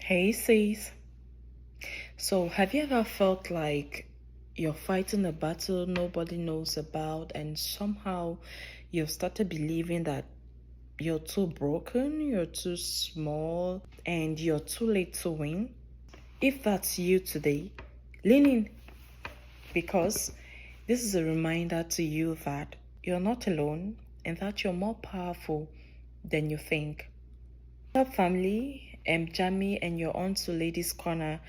Hey sis. So have you ever felt like you're fighting a battle nobody knows about and somehow you've started believing that you're too broken, you're too small, and you're too late to win? If that's you today, lean in because this is a reminder to you that you're not alone and that you're more powerful than you think. Up family, Jamie and your on to Ladies Corner.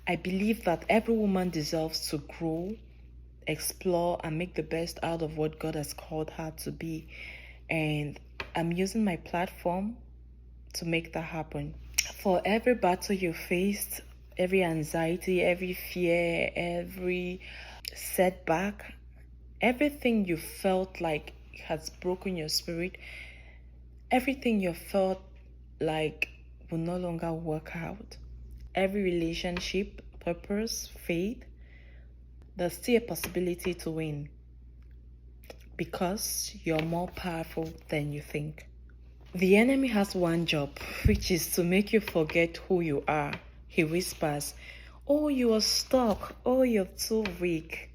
I believe that every woman deserves to grow, explore, and make the best out of what God has called her to be. And I'm using my platform to make that happen. For every battle you faced, every anxiety, every fear, every setback, everything you felt like has broken your spirit, everything you felt like will no longer work out, every relationship, purpose, faith, there's still a possibility to win because you're more powerful than you think. The enemy has one job, which is to make you forget who you are. He whispers, "Oh, you are stuck. Oh, you're too weak.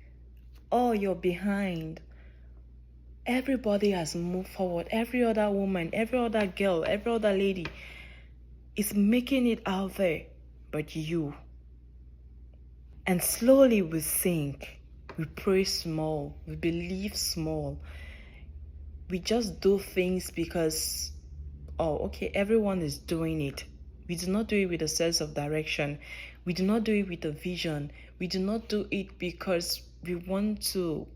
Oh, you're behind." Everybody has moved forward. Every other woman, every other girl, every other lady is making it out there, but you. And slowly we sink. We pray small. We believe small. We just do things because, oh, okay, everyone is doing it. We do not do it with a sense of direction. We do not do it with a vision. We do not do it because we want to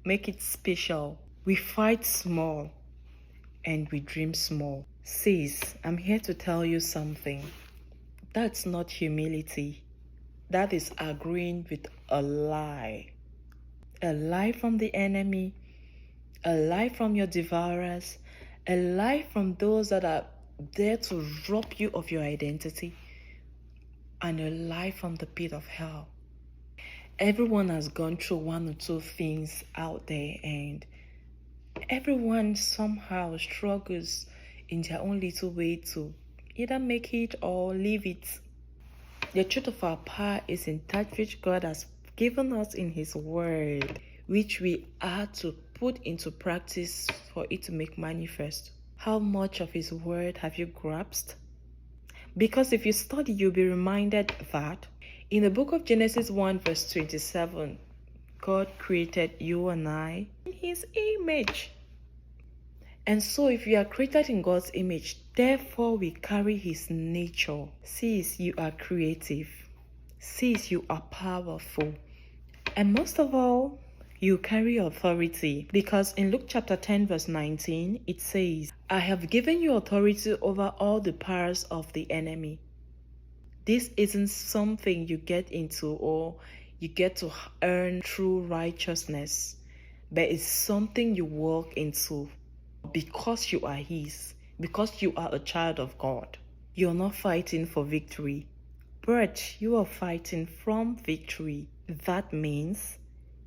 make it special. We fight small and we dream small. Sis, I'm here to tell you something. That's not humility. That is agreeing with a lie. A lie from the enemy, a lie from your devourers, a lie from those that are there to rob you of your identity, and a lie from the pit of hell. Everyone has gone through one or two things out there, and everyone somehow struggles in their own little way to either make it or leave it. The truth of our power is in that which God has given us in His Word, which we are to put into practice for it to make manifest. How much of His Word have you grasped? Because if you study, you'll be reminded that in the book of Genesis 1 verse 27, God created you and I in His image. And so if we are created in God's image, therefore we carry His nature. Sis, you are creative. Sis, you are powerful. And most of all, you carry authority. Because in Luke chapter 10 verse 19, it says, "I have given you authority over all the powers of the enemy." This isn't something you get into or you get to earn through righteousness, but it's something you walk into because you are His, because you are a child of God. You're not fighting for victory, but you are fighting from victory. That means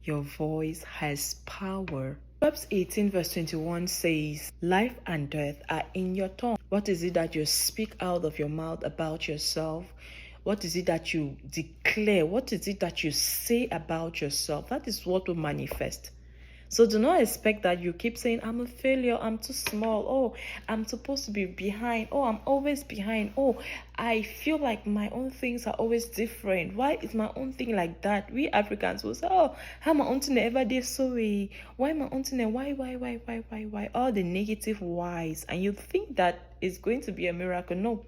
your voice has power. Proverbs 18 verse 21 says, "Life and death are in your tongue." What is it that you speak out of your mouth about yourself? What is it that you declare? What is it that you say about yourself? That is what will manifest. So do not expect that you keep saying, "I'm a failure, I'm too small, oh, I'm supposed to be behind, oh, I'm always behind, oh, I feel like my own things are always different. Why is my own thing like that?" We Africans will say, "Oh, how my own thing ever did so way? Why my own thing? Why? All the negative whys." And you think that is going to be a miracle. No.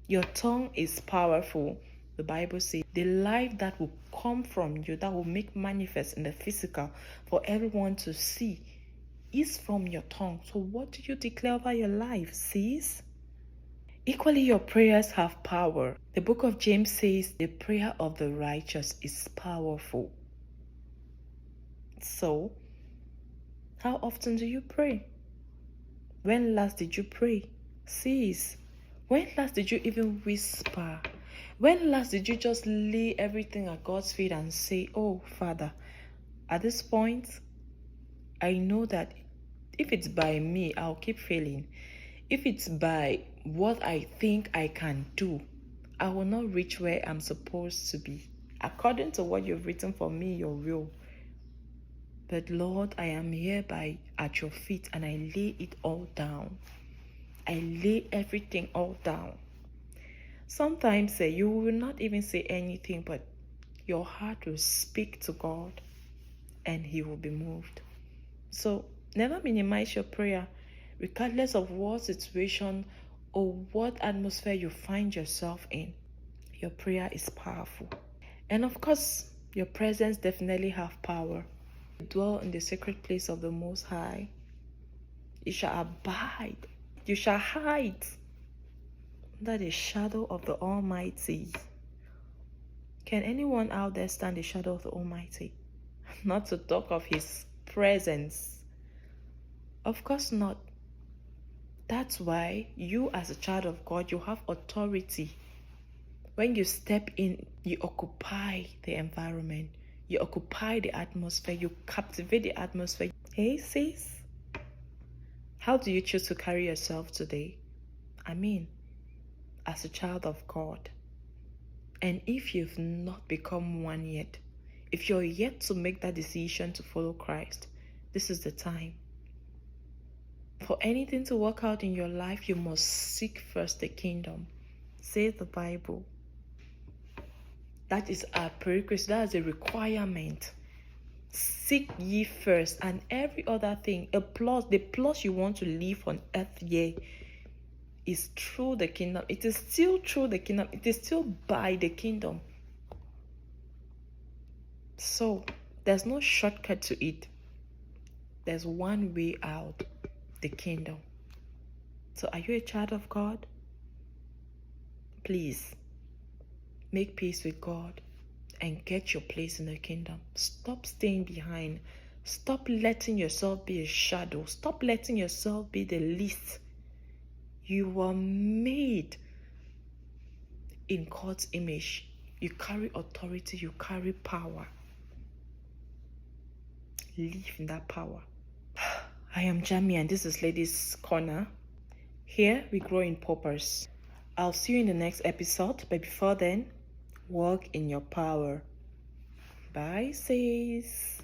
Your tongue is powerful. The Bible says the life that will come from you, that will make manifest in the physical for everyone to see, is from your tongue. So what do you declare over your life, sis? Equally, your prayers have power. The book of James says the prayer of the righteous is powerful. So, how often do you pray? When last did you pray? Sis, when last did you even whisper? When last did you just lay everything at God's feet and say, "Oh, Father, at this point, I know that if it's by me, I'll keep failing. If it's by what I think I can do, I will not reach where I'm supposed to be. According to what you've written for me, your will. But Lord, I am here at your feet and I lay it all down. I lay everything all down. Sometimes you will not even say anything, but your heart will speak to God and he will be moved. So never minimize your prayer, regardless of what situation or what atmosphere you find yourself in. Your prayer is powerful. And of course, your presence definitely have power. Dwell in the sacred place of the Most High. You shall abide. You shall hide under the shadow of the Almighty. Can anyone out there stand the shadow of the Almighty? Not to talk of his presence. Of course not. That's why you as a child of God, you have authority. When you step in, you occupy the environment. You occupy the atmosphere. You captivate the atmosphere. Hey sis, how do you choose to carry yourself today? I mean, as a child of God. And if you've not become one yet, if you're yet to make that decision to follow Christ, this is the time. For anything to work out in your life, you must seek first the kingdom. Says the Bible. That is a prerequisite, that is a requirement. Seek ye first, and every other thing, the plus you want to live on earth here is through the kingdom. It is still through the kingdom. It is still by the kingdom. So there's no shortcut to it. There's one way out, the kingdom. So are you a child of God? Please make peace with God and get your place in the kingdom. Stop staying behind. Stop letting yourself be a shadow. Stop letting yourself be the least. You were made in God's image. You carry authority. You carry power. Live in that power. I am Jamie and this is Ladies Corner. Here we grow in purpose. I'll see you in the next episode. But before then, walk in your power. Bye, sis.